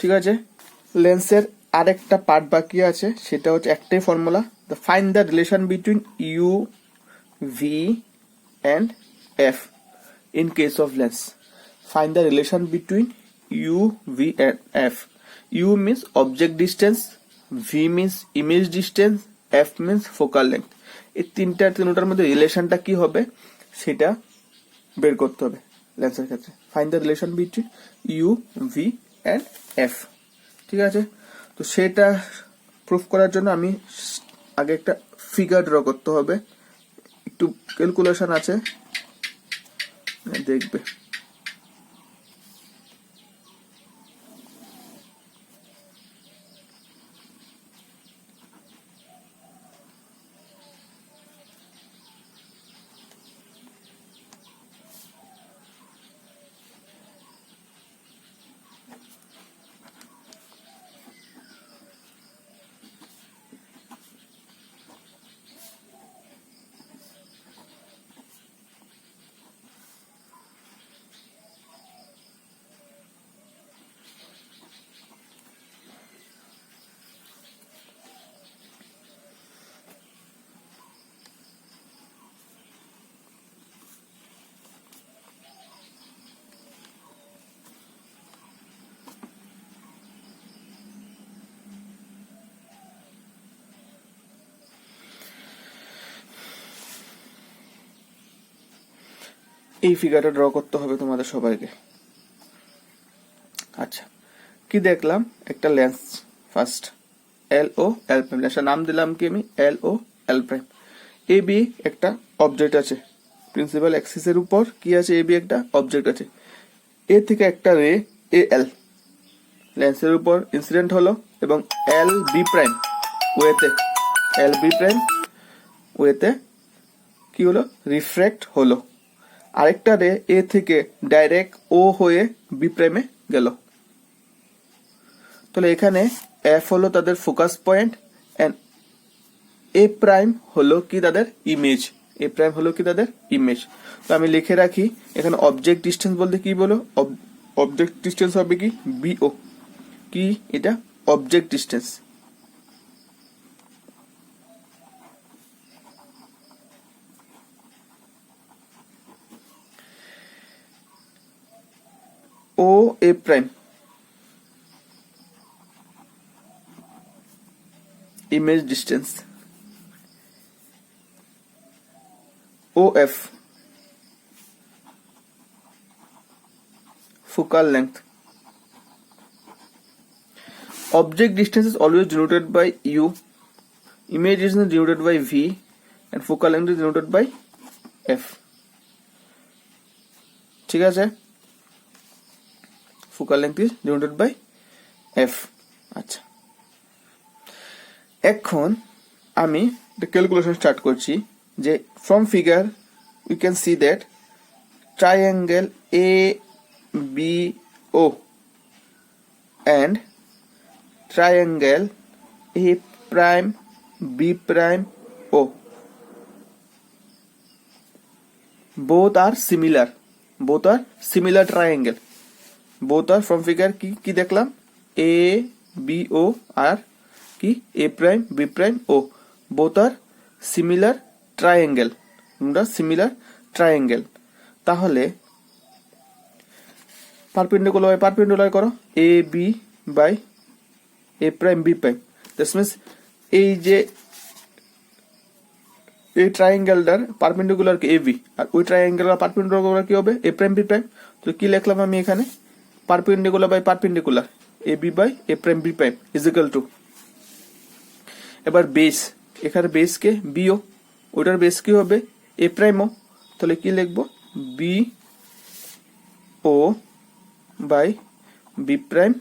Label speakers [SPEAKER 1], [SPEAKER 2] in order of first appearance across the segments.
[SPEAKER 1] ঠিক আছে, লেন্সের আরেকটা পার্ট বাকি আছে, সেটা হচ্ছে একটাই formula, the find the relation between U V and F in case of lens. Find the relation between u, v and f. u means object distance, v means image distance, f means focal length. এই তিনটার মধ্যে রিলেশনটা কি হবে সেটা বের করতে হবে লেন্সের ক্ষেত্রে। Find the relation between U, V and F. ঠিক আছে, তো সেটা প্রুফ করার জন্য আমি আগে একটা ফিগার ড্র করতে হবে, একটু ক্যালকুলেশন আছে, দেখবে। এই ফিগারটা ড্র করতে হবে তোমাদের সবাইকে। আচ্ছা, কি দেখলাম, একটা লেন্স, ফার্স্ট এল ও এল প্রাইম, লেন্সের নাম দিলাম কি আমি, এল ও এল প্রাইম। এ বি একটা অবজেক্ট আছে, প্রিন্সিপাল অ্যাক্সিসের উপর কি আছে, এ বি একটা অবজেক্ট আছে। এ থেকে একটা রে এ এল লেন্সের উপর ইনসিডেন্ট হলো এবং এল বি প্রাইম ওয়েতে, এল বি প্রাইম ওয়েতে কি হলো, রিফ্র্যাক্ট হলো। আরেকটা রে এ থেকে ডাইরেক্ট ও হয়ে বি প্রাইমে গেল। তাহলে এখানে এফ হলো তাদের focus point and A prime হলো কি তাদের ইমেজ, এ প্রাইম হলো কি তাদের ইমেজ। তো আমি লিখে রাখি এখানে অবজেক্ট ডিস্টেন্স বলতে কি বলো, অবজেক্ট ডিস্টেন্স হবে কি বিও, কি এটা object distance. O A prime image distance, O F focal length. Object distance is always denoted by u, image distance is denoted by v, and focal length is denoted by f. ঠিক আছে, focal length is denoted by f. আচ্ছা, এখন আমি একটা calculation start করছি যে from figure we can see that triangle A B O and triangle A prime B prime O, both are similar triangle, both are from figure কি দেখলাম, A B O আর কি A prime B prime O, both are similar triangle, তাহলে perpendicular করো A B by A prime B prime. This means এই যে এই ট্রায়াঙ্গেলটার perpendicular কি এ B, আর ওই ট্রায়াঙ্গেলের পারপেন্ডিকুলার কি হবে এ প্রাইম বি প্রাইম। তো কি লিখলাম আমি এখানে, perpendicular by perpendicular A B by A prime B prime is equal to, এবার বেস, এখানে বেস কে বিও, ওইটার বেস কি হবে এ প্রাইম ও, তাহলে কি লিখবো B O by B prime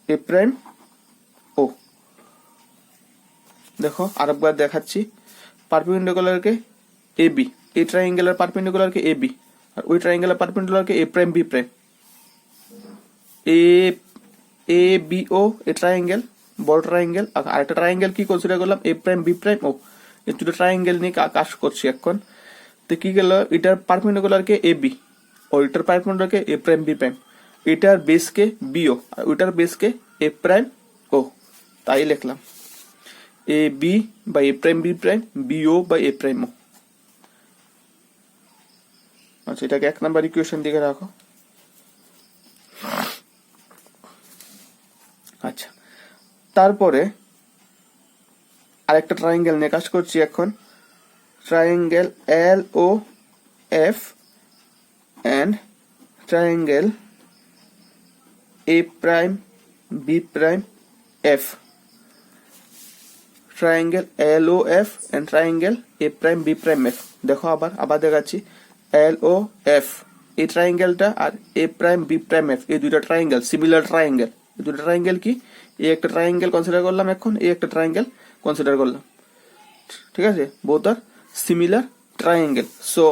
[SPEAKER 1] A prime O. দেখো আরেকবার দেখাচ্ছি, পারপেন্ডিকুলারকে এ বি, এই ট্রায়াঙ্গেলের পারপেন্ডিকুলারকে এ বি, আর ওই ট্রায়াঙ্গেলের পারপেন্ডিকুলারকে A prime B prime. A B O a triangle, বড় ট্রায়াঙ্গেল, আর আরেকটা ট্রায়াঙ্গেল কি কনসিডার করলাম A prime B prime O. এই দুটো ট্রায়াঙ্গেল নিয়ে কাজ করছি এখন। তো কি গেল, এটার পারপেন্ডিকুলারকে এ বি, ওইটার পারপেন্ডিকুলারকে এ প্রাইম বি প্রাইম, এটার বেসকে বিও আর ওইটার বেসকে এ প্রাইম ও, তাই লিখলাম A B by A prime B prime B O by A prime O. আচ্ছা, এটাকে 1 নাম্বার ইকুয়েশন দিকে রাখো। আচ্ছা, তারপরে আরেকটা ট্রায়াঙ্গেল নিয়ে কাজ করছি এখন। Triangle L O F and triangle A prime B prime F. Triangle L O F and triangle A prime B prime F. দেখো আবার দেখাচ্ছি, এল ও এফ এই ট্রায়াঙ্গেলটা আর A prime B prime F, এই দুইটা ট্রায়াঙ্গেল সিমিলার ট্রায়াঙ্গেল। এই দুটো ট্রায়াঙ্গেল কি, এই একটা ট্রায়াঙ্গেল কনসিডার করলাম এখন, এই একটা ট্রায়াঙ্গেল কনসিডার করলাম, ঠিক আছে? Both are similar triangle. So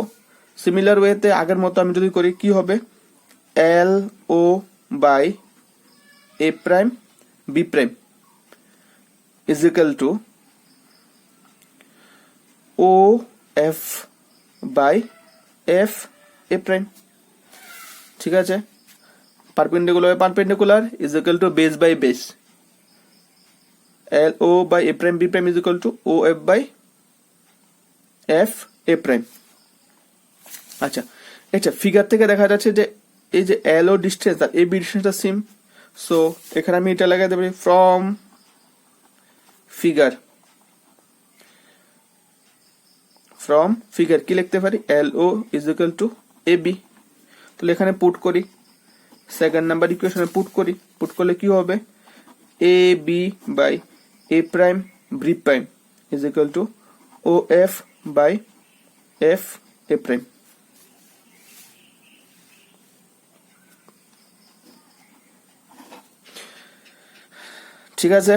[SPEAKER 1] similar ওয়েতে আগের মতো আমি যদি করি কি হবে, L O by A prime B prime is equal to O F by F A prime, ঠিক আছে? Perpendicular is equal to base by base, L O by A prime B prime is equal to O F by F A prime. আচ্ছা, আচ্ছা, figure থেকে দেখা যাচ্ছে যে এই যে L O distance R A B ডিস্টেন্সটা সেম। সো এখানে আমি এটা লাগাই দেব, ফ্রম ফিগার কি লিখতে পারি, L O is equal to A B. তাহলে এখানে পুট করি, সেকেন্ড নাম্বার ইকুয়েশনে পুট করলে কি হবে, A B by A prime B prime is equal to O F by F A prime. ঠিক আছে,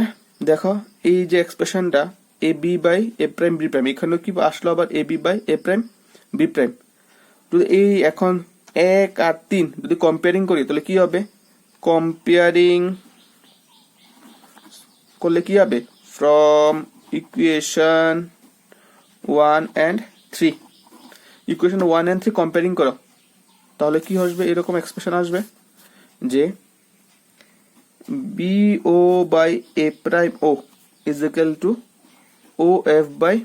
[SPEAKER 1] দেখো এই যে এক্সপ্রেশনটা A B by A prime B prime, এখানে কি আসলো আবার A B by A prime B prime. যদি এই এখন 1 আর 3 যদি কম্পেয়ারিং করি তাহলে কি হবে, কম্পেয়ারিং করলে কি হবে, from equation 1 and 3, equation 1 and 3 comparing করো, তাহলে কি আসবে, এরকম এক্সপ্রেশন আসবে যে B O by A prime O is equal to O F by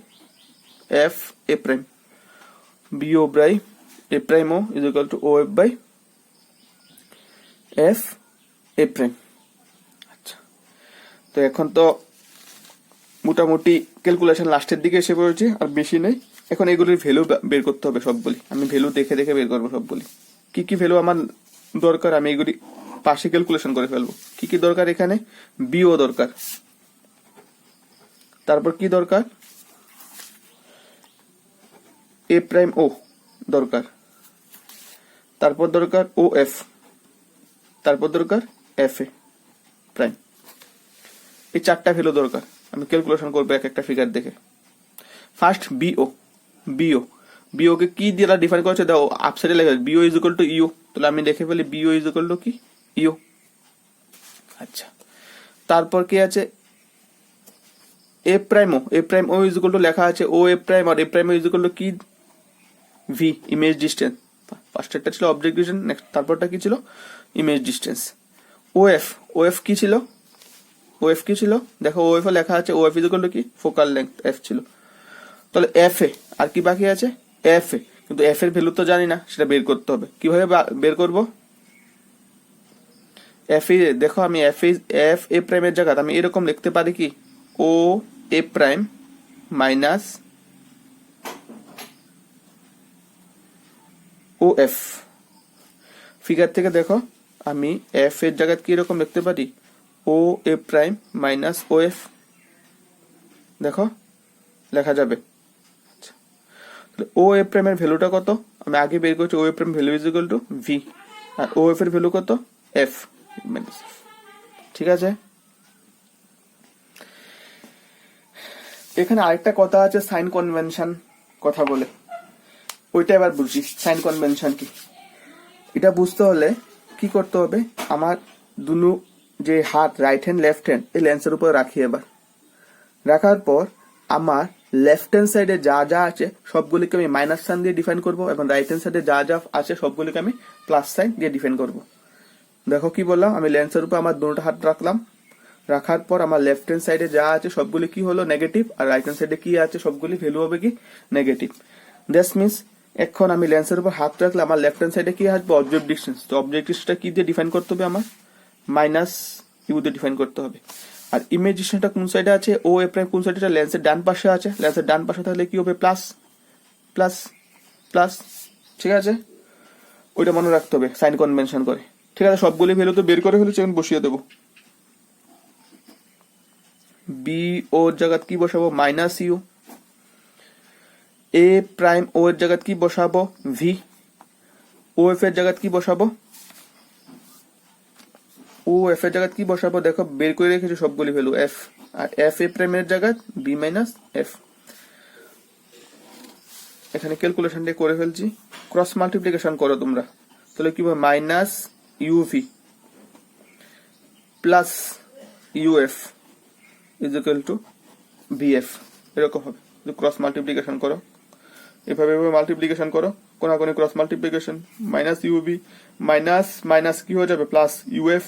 [SPEAKER 1] F A prime, B O by A prime O is equal to O F by F A prime. আচ্ছা, তো এখন তো মোটামুটি calculation লাস্টের দিকে এসে পড়েছি, আর বেশি নেই। এখন এগুলির ভ্যালু বের করতে হবে সবগুলি, আমি ভ্যালু দেখে বের করবো সবগুলি। কি কি ভ্যালু আমার দরকার আমি এগুলি পাশে ক্যালকুলেশন করে ফেলবো। কি কি দরকার, এখানে বিও দরকার, তারপর কি দরকার, এ প্রাইম ও দরকার, তারপর দরকার ও এফ, তারপর দরকার এফ এ প্রাইম। এই 4টা ভ্যালু দরকার, আমি ক্যালকুলেশন করবো এক একটা ফিগার দেখে। ফার্স্ট বিও কে কি দিয়ে ডিফাইন করেছে দাও, আপসাইডে লেখা B O is equal to U, তাহলে আমি লিখে ফেলি বিও ইজ ইকুয়াল টু কি ইউ। আচ্ছা, তারপর কি আছে, A prime O is equal to লেখা আছে ও এ প্রাইম, আর A prime is equal to কি ভি, ইমেজ ডিস্টেন্স। ফার্স্টেরটা ছিল অবজেক্ট ডিস্টেন্স, নেক্সট তারপরটা কি ছিল, ইমেজ ডিস্টেন্স। ও এফ কি ছিল, দেখো ও এফ এ লেখা আছে ও এফ ইজ ইকুয়াল টু কি ফোকাল লেংথ এফ ছিল। তাহলে এফ এ আর কি বাকি আছে, এফ এ, কিন্তু এফ এর ভ্যালু তো জানি না, সেটা বের করতে হবে। কিভাবে বের করব, এফ এ দেখো আমি এফ এ প্রাইমের জায়গায় আমি এরকম লিখতে পারি কি, ও A prime minus O F. Figure থেকে দেখো আমি এফ এর জায়গায় কি এরকম লিখতে পারি, ও A prime minus O F, দেখো লেখা যাবে। ও এ প্রাইমের ভ্যালুটা কত, আমি আগে বের করছি, O A prime value is equal to V, আর ও এফ এর ভ্যালু কত, এফ মাইনাস এফ। ঠিক আছে, এখানে আরেকটা কথা আছে সাইন কনভেনশন কথা বলে, ওইটা এবার বুঝি সাইন কনভেনশন কি। এটা বুঝতে হলে কি করতে হবে, আমার দুনো যে হাত রাইট হ্যান্ড লেফট হ্যান্ড এই লেন্সের উপর রাখি। এবার রাখার পর আমার লেফট হ্যান্ড সাইডে যা যা আছে সবগুলিকে আমি মাইনাস সাইন দিয়ে ডিফাইন করব, এবং রাইট হ্যান্ড সাইডে যা যা আছে সবগুলিকে আমি প্লাস সাইন দিয়ে ডিফাইন করব। দেখো কি বললাম, আমি লেন্সের উপর আমার দুটো হাত রাখলাম, রাখার পর আমার লেফট হ্যান্ড সাইডে যা আছে সবগুলি কি হলো নেগেটিভ, আর রাইট হ্যান্ড সাইডে কি আছে সবগুলি ভ্যালু হবে কি নেগেটিভ। দ্যাটস মিনস এখন আমি লেন্সের উপর হাত রাখলে আমার লেফট হ্যান্ড সাইডে কি আসবে অবজেক্ট ডিস্টেন্স। তো অবজেক্ট ডিস্টেন্সটা কি দিয়ে ডিফাইন করতে হবে, আমার মাইনাস ইউ দিয়ে ডিফাইন করতে হবে। আর ইমেজ ডিস্টেন্সটা কোন সাইডে আছে, ও এ প্রাইম কোন সাইডে, লেন্সের ডান পাশে আছে, লেন্সের ডান পাশে তাহলে কি হবে প্লাস প্লাস প্লাস, ঠিক আছে, ওইটা মনে রাখতে হবে সাইন কনভেনশন করে। ঠিক আছে, সবগুলি ভ্যালু তো বের করে ফেলেছি, এখন বসিয়ে দেবো। বি ওর জায়গাত কি বসাবো মাইনাস ইউ, এ প্রাইম ও এর জায়গাত কি বসাবো ভি, ও এফ এর জায়গাত কি বসাবো, ও এফ এর জায়গাত কি বসাবো, দেখো বের করে রেখেছি সবগুলি ভ্যালু এফ, আর এফ এ প্রাইম এর জায়গাত বি মাইনাস এফ। এখানে ক্যালকুলেশনটা করে ফেলছি, ক্রস মাল্টিপ্লিকেশন করো তোমরা, তাহলে কি হবে minus UV plus UF is equal to VF, এরকম হবে। ক্রস মাল্টিপ্লিকেশন করো, এভাবে মাল্টিপ্লিকেশন করো, কোনাকুনি cross multiplication, minus UB minus minus কি হয়ে যাবে প্লাস ইউএফ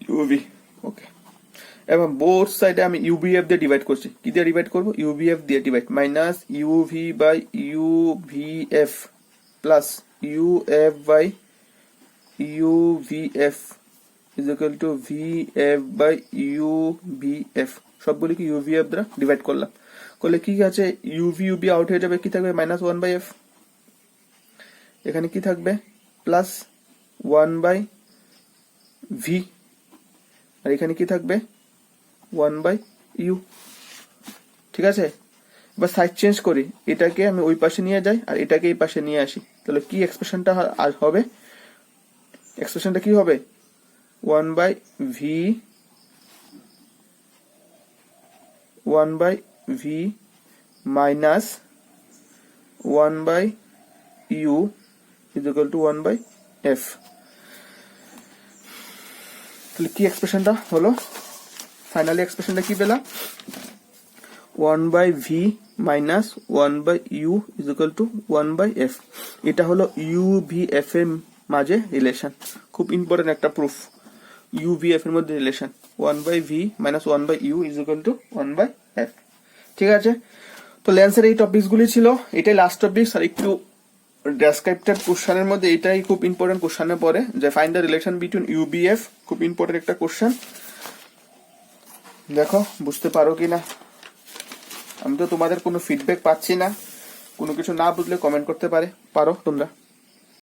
[SPEAKER 1] ইউবি, ওকে। এবং বোথ সাইডে আমি ইউবিএফ দিয়ে ডিভাইড করছি, কি দিয়ে ডিভাইড করবো ইউবিএফ দিয়ে divide, minus UV by UVF plus UF by UVF is equal to VF by UVF, সবগুলি কি ইউভিএফ দ্বারা ডিভাইড করলাম, করলে কি আছে ইউভি ইউবি আউট হয়ে যাবে, কি থাকবে মাইনাস ওয়ান বাই এফ, এখানে কি থাকবে প্লাস ওয়ান বাই ভি, আর এখানে কি থাকবে ওয়ান বাই ইউ। ঠিক আছে, এবার সাইড চেঞ্জ করি, এটাকে আমি ওই পাশে নিয়ে যাই আর এটাকে এই পাশে নিয়ে আসি, তাহলে কি এক্সপ্রেশনটা হবে, এক্সপ্রেশনটা কি হবে one by V, one by V minus one by U is equal to one by F. তাহলে কি এক্সপ্রেশনটা হলো, ফাইনালি এক্সপ্রেশনটা কি পেলাম one by V minus one by U is equal to one by F. এটা হলো ইউ ভি এফ এর মাঝে রিলেশন, খুব ইম্পর্টেন্ট একটা প্রুফ, ইউ ভি এফ এর মধ্যে relation one by V minus one by U is equal to one by F. ঠিক আছে, তো লেন্সের এই টপিকস গুলি ছিল, এটাই লাস্ট টপিক। আর একটু ডেসক্রিপটিভ কোশ্চেনের মধ্যে এটাই খুব ইম্পর্টেন্ট কোশ্চেনে পড়ে, যে ফাইন্ড দ্য রিলেশন বিটুইন ইউবিএফ, খুব ইম্পর্টেন্ট একটা কোশ্চেন। দেখো বুঝতে পারো কিনা, আমি তো তোমাদের কোনো ফিডব্যাক পাচ্ছি না, কোনো কিছু না বুঝলে কমেন্ট করতে পারো তোমরা।